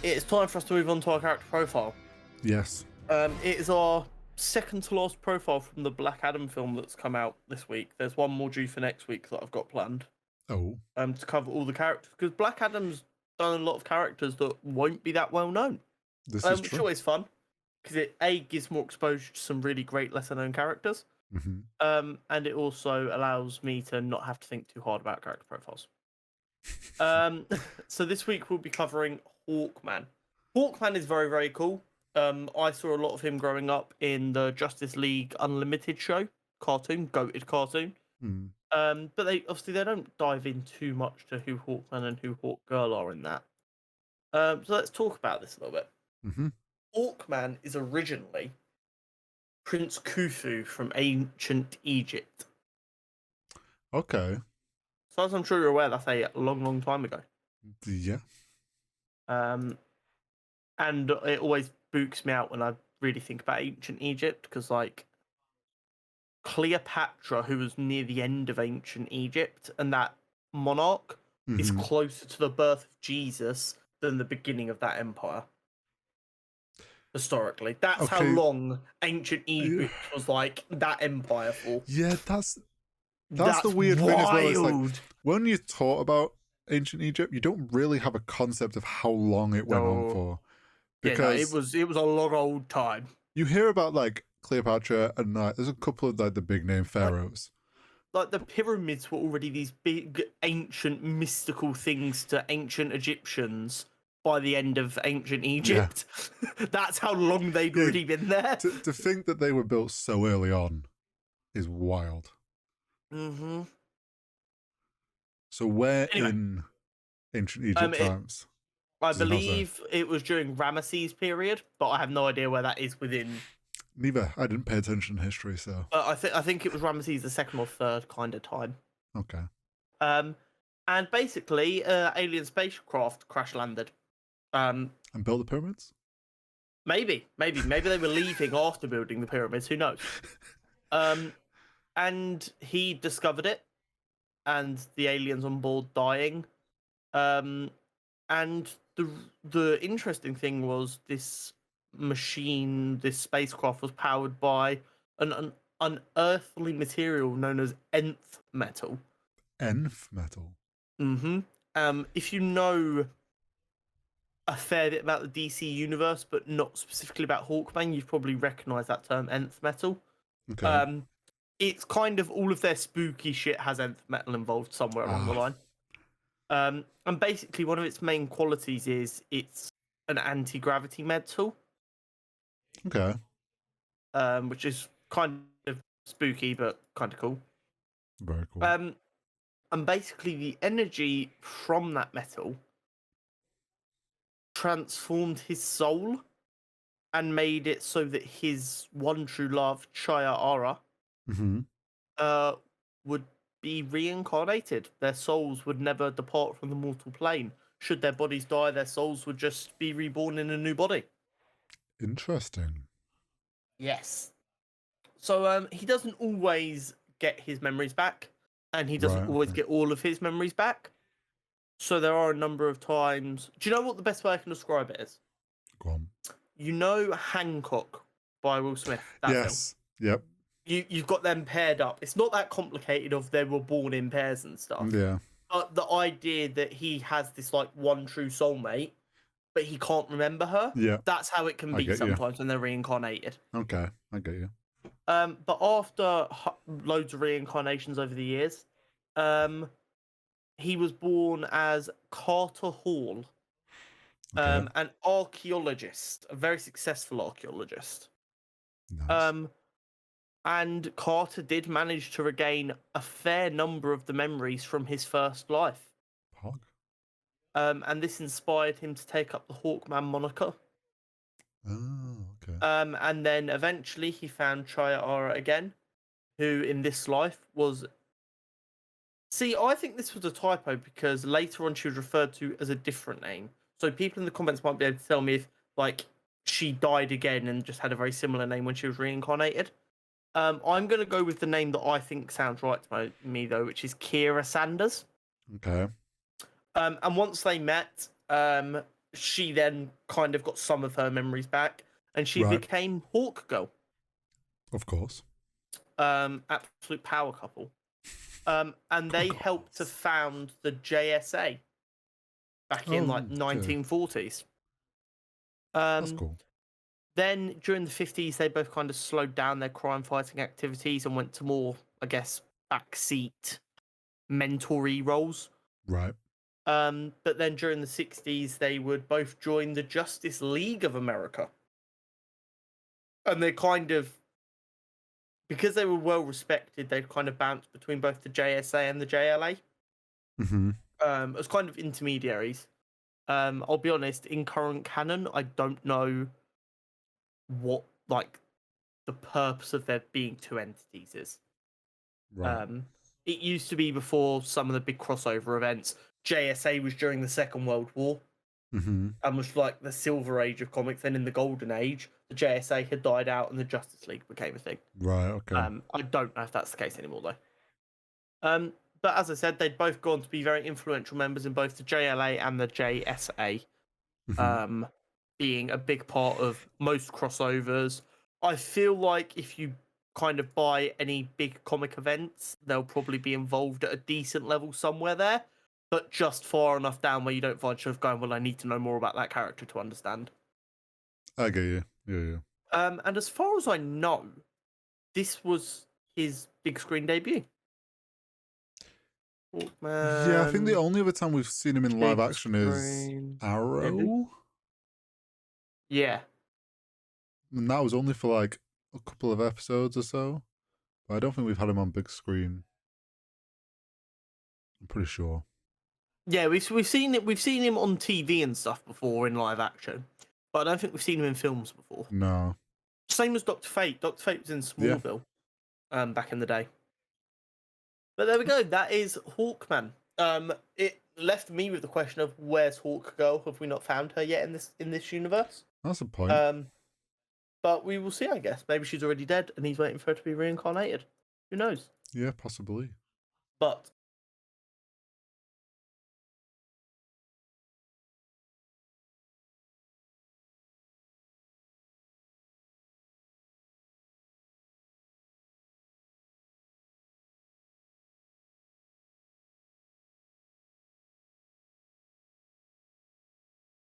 it's time for us to move on to our character profile. Yes. It is our second to last profile from the Black Adam film that's come out this week. There's one more due for next week that I've got planned. Oh. To cover all the characters, because Black Adam's done a lot of characters that won't be that well known. This is which true. is always fun, because it gives more exposure to some really great lesser known characters. Mm-hmm. And it also allows me to not have to think too hard about character profiles. So this week we'll be covering Hawkman. Hawkman is very, very cool. I saw a lot of him growing up in the Justice League Unlimited show, goated cartoon. Mm. But they don't dive in too much to who Hawkman and who Hawkgirl are in that. So let's talk about this a little bit. Mm-hmm. Hawkman is originally Prince Khufu from ancient Egypt. Okay. So as I'm sure you're aware, that's a long, long time ago. Yeah. And it always spooks me out when I really think about ancient Egypt, because like Cleopatra, who was near the end of ancient Egypt, and that monarch is closer to the birth of Jesus than the beginning of that empire. Historically, that's how long ancient Egypt was like that empire for. Yeah, that's the weird thing as well. It's like when you talk about ancient Egypt, you don't really have a concept of how long it went on for. Because it was a long old time. You hear about like Cleopatra and there's a couple of like the big name pharaohs. Like the pyramids were already these big ancient mystical things to ancient Egyptians by the end of ancient Egypt. Yeah. That's how long they'd already been there. To think that they were built so early on is wild. Mm-hmm. So where in ancient Egypt times? I believe it was during Ramesses' period, but I have no idea where that is within. Neither. I didn't pay attention to history, so. I think it was Ramesses the second or third kind of time. Okay. And basically, alien spacecraft crash landed. And built the pyramids? Maybe they were leaving after building the pyramids. Who knows? And he discovered it, and the aliens on board dying. And the interesting thing was this spacecraft was powered by an unearthly material known as nth metal. Nth metal? Mm-hmm. If you know a fair bit about the DC universe, but not specifically about Hawkman, you've probably recognised that term, nth metal. Okay. It's kind of all of their spooky shit has nth metal involved somewhere along the line. And basically one of its main qualities is it's an anti-gravity metal. Okay. Which is kind of spooky, but kind of cool. Very cool. And basically the energy from that metal transformed his soul and made it so that his one true love, Chaya would be reincarnated. Their souls would never depart from the mortal plane. Should their bodies die, their souls would just be reborn in a new body. Interesting. Yes. So he doesn't always get his memories back, and he doesn't always get all of his memories back. So there are a number of times. Do you know what the best way I can describe it is? Go on. You know Hancock by Will Smith? Yes. Film? Yep. You've got them paired up. It's not that complicated of they were born in pairs and stuff. Yeah. But the idea that he has this like one true soulmate, but he can't remember her. Yeah. That's how it can be sometimes when they're reincarnated. Okay, I get you. But after loads of reincarnations over the years, he was born as Carter Hall, an archaeologist, a very successful archaeologist. Nice. And Carter did manage to regain a fair number of the memories from his first life. Pog. And this inspired him to take up the Hawkman moniker. Oh, okay. And then eventually he found Chaya again, who in this life was... See, I think this was a typo because later on she was referred to as a different name. So people in the comments might be able to tell me if, like, she died again and just had a very similar name when she was reincarnated. I'm going to go with the name that I think sounds right to me, though, which is Kira Sanders. Okay. And once they met, she then kind of got some of her memories back, and she Right. became Hawk Girl. Of course. Absolute power couple. And they helped to found the JSA back in like Okay. 1940s. That's cool. Then during the 50s, they both kind of slowed down their crime fighting activities and went to more, I guess, backseat mentory roles. Right. But then during the 60s, they would both join the Justice League of America. And they kind of, because they were well respected, they'd kind of bounced between both the JSA and the JLA. Mm-hmm. As kind of intermediaries. I'll be honest, in current canon, I don't know what like the purpose of there being two entities is. Right. It used to be before some of the big crossover events. JSA was during the Second World War Mm-hmm. and was like the Silver Age of comics. Then in the Golden Age, the JSA had died out and the Justice League became a thing. Right. Okay. I don't know if that's the case anymore though. But as I said, they'd both gone to be very influential members in both the JLA and the JSA. Mm-hmm. Being a big part of most crossovers. I feel like if you kind of buy any big comic events, they'll probably be involved at a decent level somewhere there, but just far enough down where you don't find yourself going, well, I need to know more about that character to understand. I get you. Yeah. And as far as I know, this was his big screen debut. Hawkman, Yeah, I think the only other time we've seen him in live action is Arrow. Maybe. Yeah. And that was only for like a couple of episodes or so. But I don't think we've had him on big screen. I'm pretty sure. Yeah, we've seen it. We've seen him on TV and stuff before in live action, but I don't think we've seen him in films before. No. Same as Dr. Fate. Dr. Fate was in Smallville, back in the day. But there we go. That is Hawkman. It left me with the question of where's Hawk Girl? Have we not found her yet in this universe? That's a point. But we will see. I guess maybe she's already dead and he's waiting for her to be reincarnated. Who knows? Yeah, possibly. But